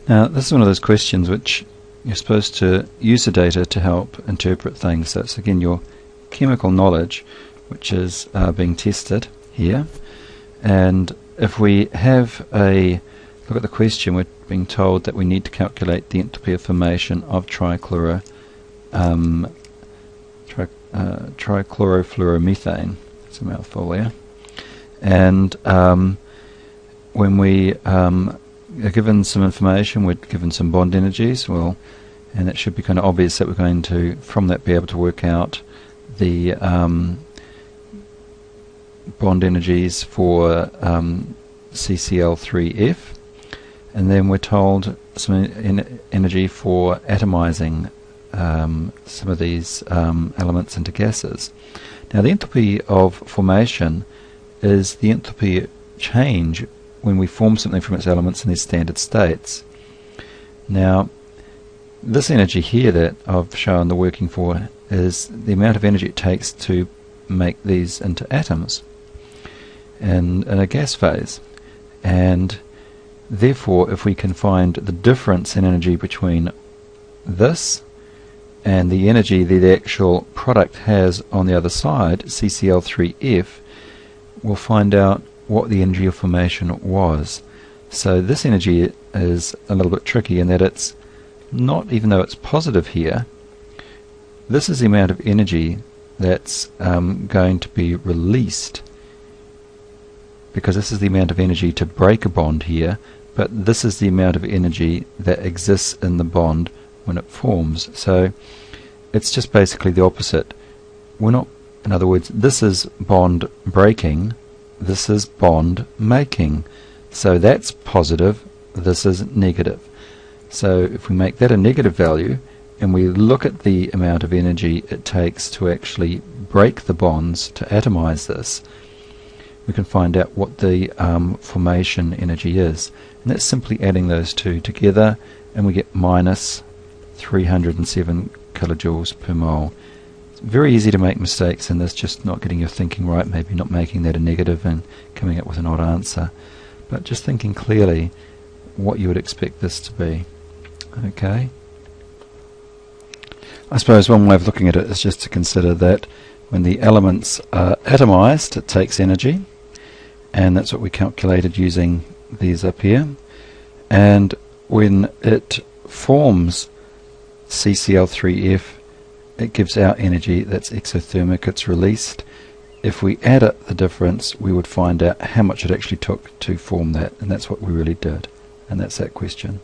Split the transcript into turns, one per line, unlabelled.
Now, this is one of those questions which you're supposed to use the data to help interpret things. So it's again your chemical knowledge which is being tested here. And if we have a look at the question, we're being told that we need to calculate the enthalpy of formation of trichlorofluoromethane. It's a mouthful there. And when we are given some information, we're given some bond energies, well, and it should be kind of obvious that we're going to, from that, be able to work out the bond energies for CCl3F, and then we're told some energy for atomizing some of these elements into gases. Now, the enthalpy of formation is the enthalpy change when we form something from its elements in their standard states. Now, this energy here that I've shown the working for is the amount of energy it takes to make these into atoms in a gas phase. And therefore, if we can find the difference in energy between this and the energy that the actual product has on the other side, CCl3F, we'll find out what the energy of formation was. So this energy is a little bit tricky in that it's not, even though it's positive here, this is the amount of energy that's going to be released, because this is the amount of energy to break a bond here, but this is the amount of energy that exists in the bond when it forms. So it's just basically the opposite. We're not, in other words, this is bond breaking, this is bond making. So that's positive, this is negative. So if we make that a negative value and we look at the amount of energy it takes to actually break the bonds to atomize this, we can find out what the formation energy is. And that's simply adding those two together, and we get minus 307 kilojoules per mole. It's very easy to make mistakes in this, just not getting your thinking right, maybe not making that a negative and coming up with an odd answer, but just thinking clearly what you would expect this to be. Okay. I suppose one way of looking at it is just to consider that when the elements are atomized, it takes energy, and that's what we calculated using these up here. And when it forms CCl3F, it gives out energy that's exothermic, it's released. If we add up the difference, we would find out how much it actually took to form that, and that's what we really did, and that's that question.